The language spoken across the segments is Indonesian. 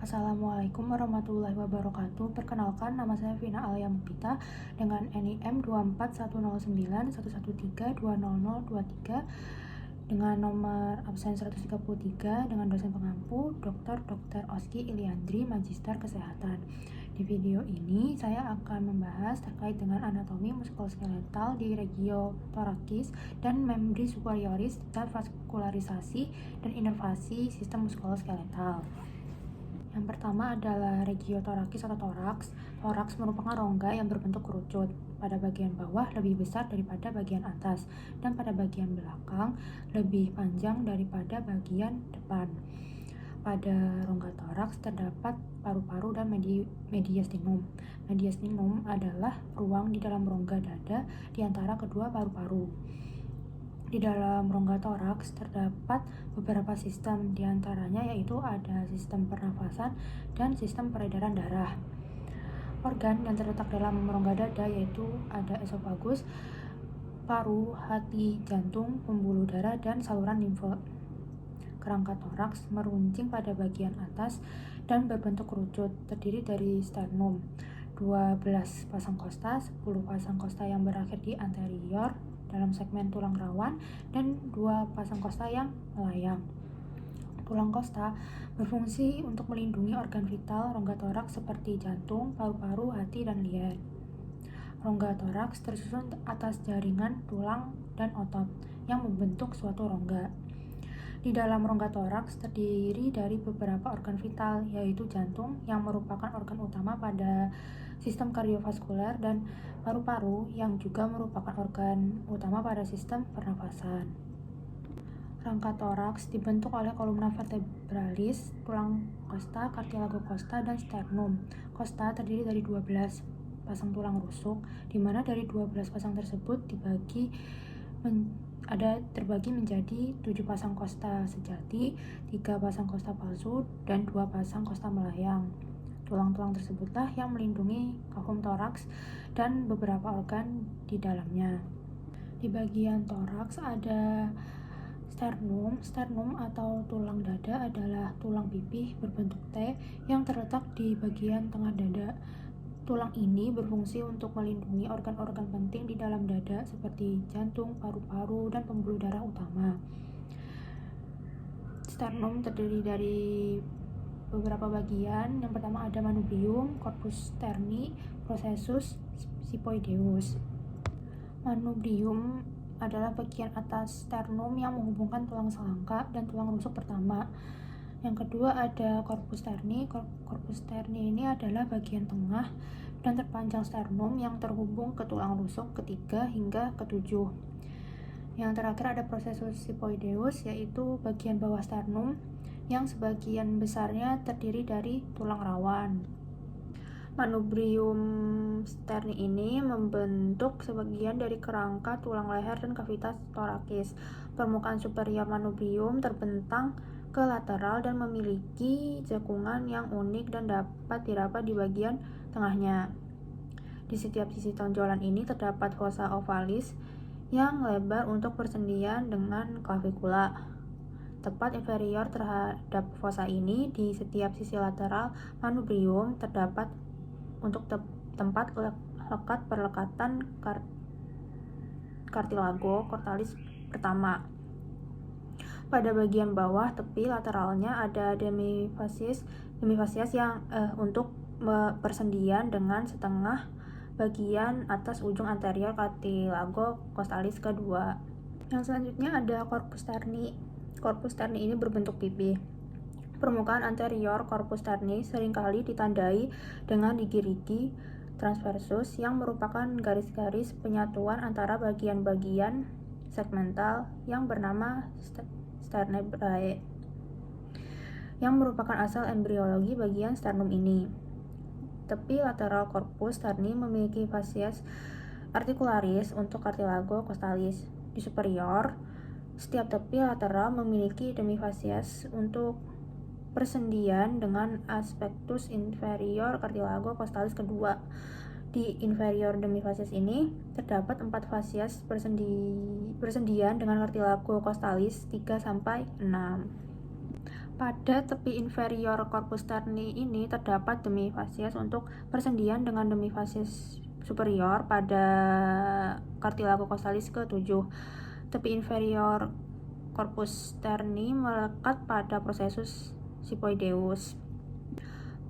Assalamualaikum warahmatullahi wabarakatuh. Perkenalkan, nama saya Vina Alia Mukita dengan NIM 2419113200023 dengan nomor absen 133 dengan dosen pengampu Dr. Oski Iliandri, Magister Kesehatan. Di video ini saya akan membahas terkait dengan anatomi muskuloskeletal di regio thoracis dan membri superioris dan vaskularisasi dan inervasi sistem muskuloskeletal. Yang pertama adalah regio thoracis atau toraks. Toraks merupakan rongga yang berbentuk kerucut. Pada bagian bawah lebih besar daripada bagian atas, dan pada bagian belakang lebih panjang daripada bagian depan. Pada rongga toraks terdapat paru-paru dan mediastinum. Mediastinum adalah ruang di dalam rongga dada di antara kedua paru-paru. Di dalam rongga toraks terdapat beberapa sistem, diantaranya yaitu ada sistem pernafasan dan sistem peredaran darah. Organ yang terletak dalam rongga dada yaitu ada esofagus, paru, hati, jantung, pembuluh darah, dan saluran limfe. Kerangka toraks meruncing pada bagian atas dan berbentuk kerucut, terdiri dari sternum, 12 pasang kosta, 10 pasang kosta yang berakhir di anterior dalam segmen tulang rawan, dan 2 pasang kosta yang melayang. Tulang kosta berfungsi untuk melindungi organ vital rongga toraks seperti jantung, paru-paru, hati, dan liat. Rongga toraks tersusun atas jaringan tulang dan otot yang membentuk suatu rongga. Di dalam rongga toraks terdiri dari beberapa organ vital, yaitu jantung yang merupakan organ utama pada sistem kardiovaskuler dan paru-paru yang juga merupakan organ utama pada sistem pernafasan. Rangka toraks dibentuk oleh kolumna vertebralis, tulang kosta, cartilago kosta, dan sternum. Kosta terdiri dari 12 pasang tulang rusuk, di mana dari 12 pasang tersebut terbagi menjadi 7 pasang kosta sejati, 3 pasang kosta palsu, dan 2 pasang kosta melayang. Tulang-tulang tersebutlah yang melindungi kafum toraks dan beberapa organ di dalamnya. Di bagian toraks ada sternum. Sternum atau tulang dada adalah tulang pipih berbentuk T yang terletak di bagian tengah dada. Tulang ini berfungsi untuk melindungi organ-organ penting di dalam dada seperti jantung, paru-paru, dan pembuluh darah utama. Sternum terdiri dari beberapa bagian. Yang pertama ada manubrium, corpus sterni, processus, siphoideus. Manubrium adalah bagian atas sternum yang menghubungkan tulang selangka dan tulang rusuk pertama. Yang kedua ada corpus sterni. Corpus sterni ini adalah bagian tengah dan terpanjang sternum yang terhubung ke tulang rusuk ketiga hingga ketujuh. Yang terakhir ada processus siphoideus, yaitu bagian bawah sternum yang sebagian besarnya terdiri dari tulang rawan. Manubrium sterni ini membentuk sebagian dari kerangka tulang leher dan kavitas thoracis. Permukaan superior manubrium terbentang ke lateral dan memiliki cekungan yang unik dan dapat didapat di bagian tengahnya. Di setiap sisi tonjolan ini terdapat fossa ovalis yang lebar untuk persendian dengan clavicula. Tepat inferior terhadap fossa ini, di setiap sisi lateral manubrium terdapat untuk tempat lekat perlekatan cartilago cortalis pertama. Pada bagian bawah tepi lateralnya ada demifasias yang untuk persendian dengan setengah bagian atas ujung anterior cartilago costalis kedua. Yang selanjutnya ada corpus sterni. Corpus sterni ini berbentuk pipih. Permukaan anterior corpus sterni seringkali ditandai dengan rigi-rigi transversus yang merupakan garis-garis penyatuan antara bagian-bagian segmental yang bernama sternebrae, yang merupakan asal embriologi bagian sternum ini. Tepi lateral corpus sterni memiliki fasies articularis untuk cartilago costalis. Di superior, setiap tepi lateral memiliki demifasias untuk persendian dengan aspectus inferior cartilago costalis kedua. Di inferior demifasias ini terdapat 4 fasies persendian dengan cartilago costalis 3-6. Pada tepi inferior corpus sterni ini terdapat demifasies untuk persendian dengan demifasies superior pada cartilago costalis ke-7. Tepi inferior corpus sterni melekat pada processus siphoideus.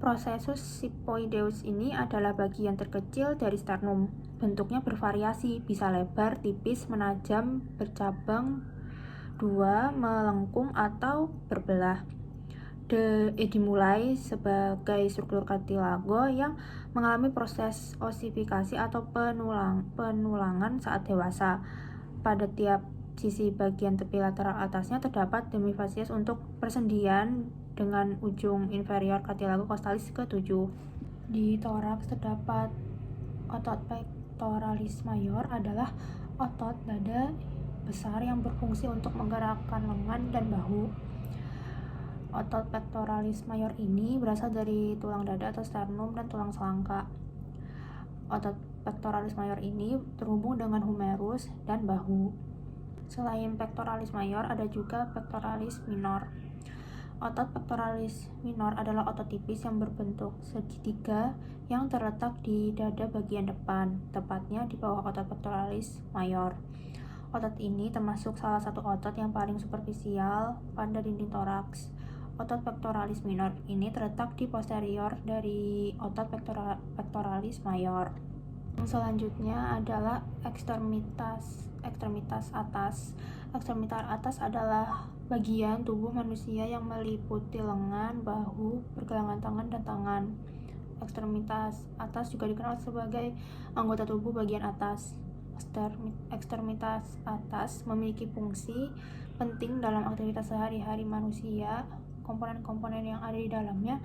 Processus siphoideus ini adalah bagian terkecil dari sternum. Bentuknya bervariasi, bisa lebar, tipis, menajam, bercabang, dua, melengkung, atau berbelah. Dimulai sebagai struktur cartilago yang mengalami proses osifikasi atau penulangan saat dewasa. Pada tiap sisi bagian tepi lateral atasnya terdapat demifasies untuk persendian dengan ujung inferior cartilago costalis ke-7. Di toraks terdapat otot pectoralis major, adalah otot dada besar yang berfungsi untuk menggerakkan lengan dan bahu. Otot pectoralis major ini berasal dari tulang dada atau sternum dan tulang selangka. Otot pectoralis major ini terhubung dengan humerus dan bahu. Selain pectoralis major, ada juga pectoralis minor. Otot pectoralis minor adalah otot tipis yang berbentuk segitiga yang terletak di dada bagian depan, tepatnya di bawah otot pectoralis major. Otot ini termasuk salah satu otot yang paling superficial pada dinding toraks. Otot pectoralis minor ini terletak di posterior dari otot pectoralis major. Yang selanjutnya adalah ekstremitas atas. Ekstremitas atas adalah bagian tubuh manusia yang meliputi lengan, bahu, pergelangan tangan, dan tangan. Ekstremitas atas juga dikenal sebagai anggota tubuh bagian atas. Ekstremitas atas memiliki fungsi penting dalam aktivitas sehari-hari manusia. Komponen-komponen yang ada di dalamnya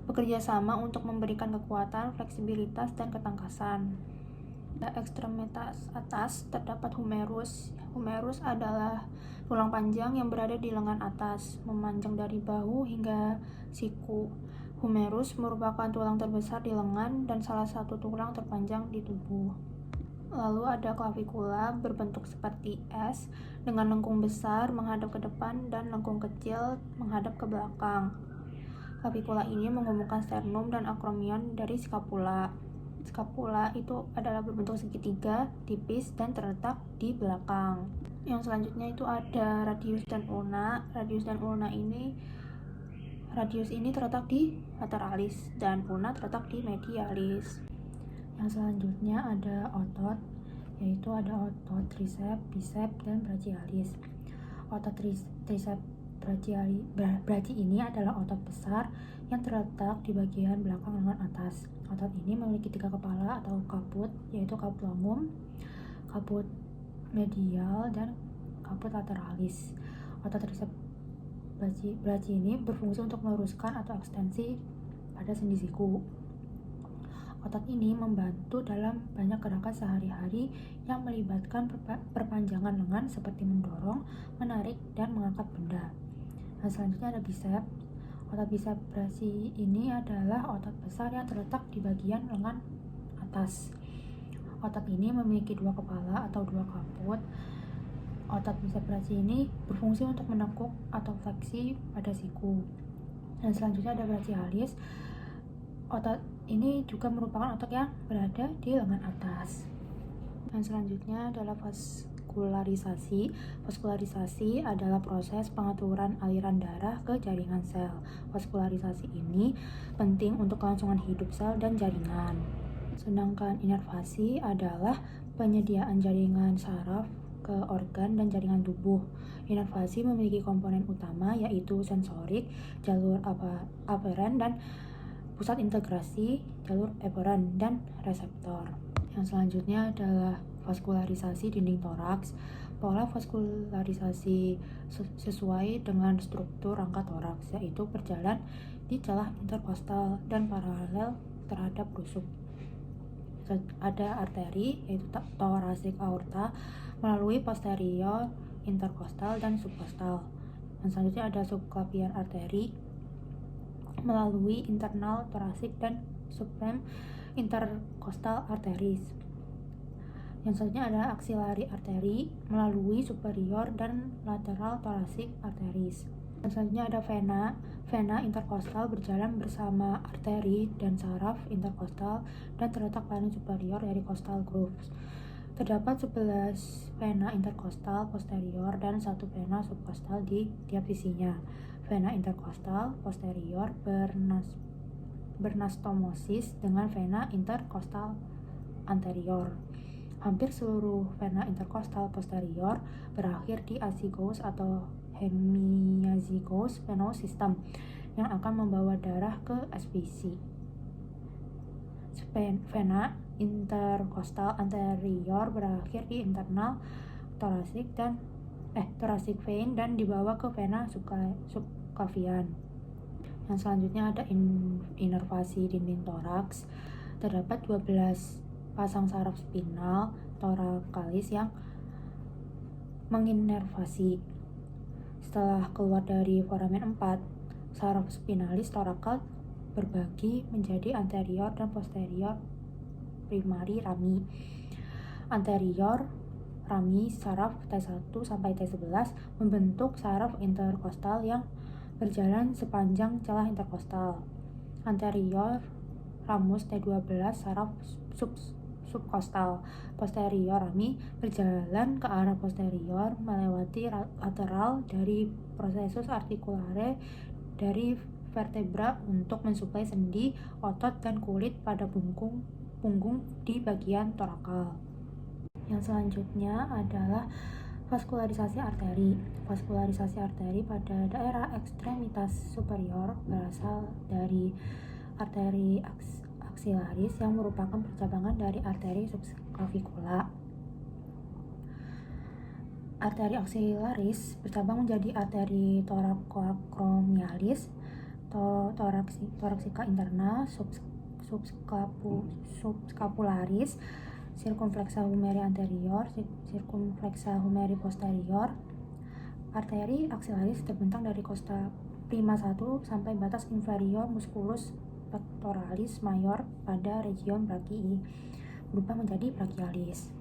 bekerja sama untuk memberikan kekuatan, fleksibilitas, dan ketangkasan. Pada ekstremitas atas terdapat humerus. Humerus adalah tulang panjang yang berada di lengan atas, memanjang dari bahu hingga siku. Humerus merupakan tulang terbesar di lengan dan salah satu tulang terpanjang di tubuh. Lalu ada clavikula berbentuk seperti S dengan lengkung besar menghadap ke depan dan lengkung kecil menghadap ke belakang. Clavikula ini menghubungkan sternum dan acromion dari scapula. Scapula itu adalah berbentuk segitiga, tipis, dan terletak di belakang. Yang selanjutnya itu ada radius dan ulna. Radius ini terletak di lateralis dan ulna terletak di medialis. Yang selanjutnya ada otot, yaitu ada otot triceps, biceps, dan brachialis. Otot triceps brachi ini adalah otot besar yang terletak di bagian belakang lengan atas. Otot ini memiliki 3 kepala atau kaput, yaitu caput longum, caput medial, dan caput lateralis. Otot triceps brachi ini berfungsi untuk meluruskan atau ekstensi pada sendi siku. Otot ini membantu dalam banyak gerakan sehari-hari yang melibatkan perpanjangan lengan seperti mendorong, menarik, dan mengangkat benda. Nah, selanjutnya ada biceps. Otot biceps brachi ini adalah otot besar yang terletak di bagian lengan atas. Otot ini memiliki 2 kepala atau 2 kaput. Otot biceps brachi ini berfungsi untuk menekuk atau fleksi pada siku. Dan selanjutnya ada brachialis. Otot ini juga merupakan otot yang berada di lengan atas. Dan selanjutnya adalah vaskularisasi. Vaskularisasi adalah proses pengaturan aliran darah ke jaringan sel. Vaskularisasi ini penting untuk kelangsungan hidup sel dan jaringan. Sedangkan inervasi adalah penyediaan jaringan saraf ke organ dan jaringan tubuh. Inervasi memiliki komponen utama yaitu sensorik, jalur aferent, dan pusat integrasi, jalur efferent, dan reseptor. Yang selanjutnya adalah vaskularisasi dinding toraks. Pola vaskularisasi sesuai dengan struktur rangka toraks, yaitu berjalan di celah interkostal dan paralel terhadap rusuk. Ada arteri, yaitu thoracic aorta, melalui posterior, interkostal, dan subkostal. Yang selanjutnya ada subclavian arteri, melalui internal thoracic dan supreme intercostal arteries. Yang selanjutnya ada axillary artery, melalui superior dan lateral thoracic arteries. Dan selanjutnya ada vena. Vena interkostal berjalan bersama arteri dan saraf interkostal dan terletak paling superior dari costal grooves. Terdapat 11 vena interkostal posterior dan 1 vena subkostal di tiap sisinya. Vena interkostal posterior bernastomosis dengan vena interkostal anterior. Hampir seluruh vena interkostal posterior berakhir di azygous atau hemiazygous venous system yang akan membawa darah ke SPC. Vena interkostal anterior berakhir di internal thoracic vein dan dibawa ke vena subclavian. Yang selanjutnya ada inervasi dinding toraks. Terdapat 12 pasang saraf spinal thoracalis yang menginervasi. Setelah keluar dari foramen 4, saraf spinalis thoracal berbagi menjadi anterior dan posterior primary rami. Anterior rami saraf T1 sampai T11 membentuk saraf interkostal yang berjalan sepanjang celah interkostal. Anterior ramus T12 saraf subkostal. Posterior rami berjalan ke arah posterior melewati lateral dari processus articulare dari vertebra untuk mensuplai sendi, otot, dan kulit pada punggung di bagian torakal. Yang selanjutnya adalah vaskularisasi arteri. Vaskularisasi arteri pada daerah ekstremitas superior berasal dari arteri axillaris yang merupakan percabangan dari arteri subclavicula. Arteri axillaris bercabang menjadi arteri thoracoacromialis, thoracica interna, subscapularis, circumflexa humeri anterior, circumflexa humeri posterior. Arteri axillaris terbentang dari costa prima 1 sampai batas inferior musculus pectoralis major pada region brachii, berubah menjadi brachialis.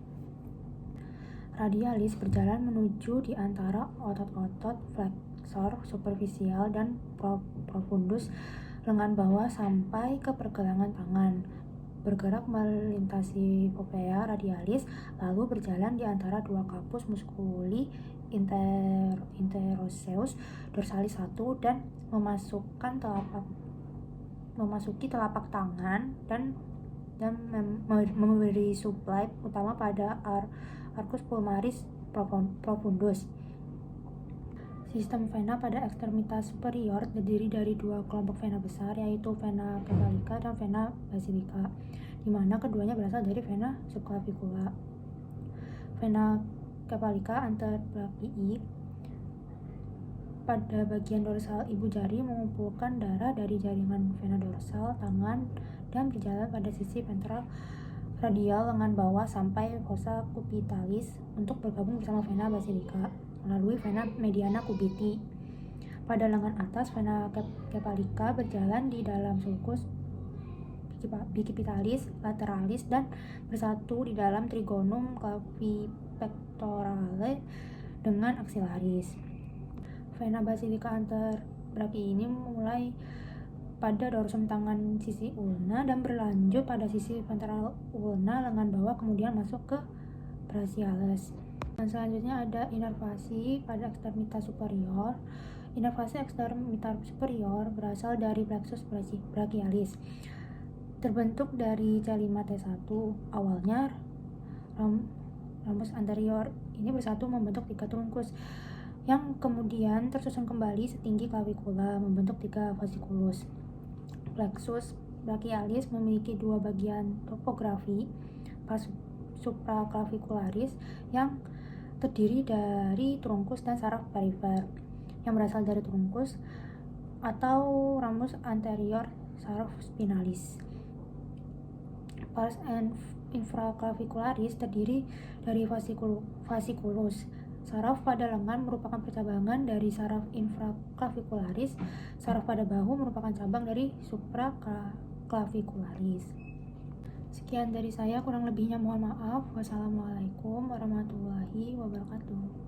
Radialis berjalan menuju di antara otot-otot flexor superficial dan profundus lengan bawah sampai ke pergelangan tangan, bergerak melintasi popea radialis, lalu berjalan di antara dua caput musculi interosseus dorsalis 1 dan memasuki telapak tangan dan memberi suplai utama pada arcus pulmonaris profundus. Sistem vena pada ekstremitas superior terdiri dari dua kelompok vena besar, yaitu vena cephalica dan vena basilica, di mana keduanya berasal dari vena subclavicula. Vena cephalica anterbrachii pada bagian dorsal ibu jari mengumpulkan darah dari jaringan vena dorsal tangan dan berjalan pada sisi ventral radial lengan bawah sampai fossa cubitalis untuk bergabung bersama vena basilica melalui vena mediana cubiti. Pada lengan atas, vena cephalica berjalan di dalam sulcus bicipitalis lateralis dan bersatu di dalam trigonum clavipectorale dengan axillaris. Vena basilica anterbrachii ini mulai pada dorsum tangan sisi ulna dan berlanjut pada sisi ventral ulna lengan bawah, kemudian masuk ke brachialis. Dan selanjutnya ada inervasi pada ekstremitas superior. Inervasi ekstremitas superior berasal dari plexus brachialis. Terbentuk dari C5T1. Awalnya ramus anterior ini bersatu membentuk 3 trunkus yang kemudian tersusun kembali setinggi clavicula membentuk 3 fasciculus. Plexus brachialis memiliki 2 bagian topografi, pars supraclavicularis yang terdiri dari trunkus dan saraf perifer yang berasal dari trunkus atau ramus anterior saraf spinalis. Pars infraclavicularis terdiri dari fasciculus. Saraf pada lengan merupakan percabangan dari saraf infraclavicularis. Saraf pada bahu merupakan cabang dari supraclavicularis. Sekian dari saya, kurang lebihnya mohon maaf. Wassalamualaikum warahmatullahi wabarakatuh.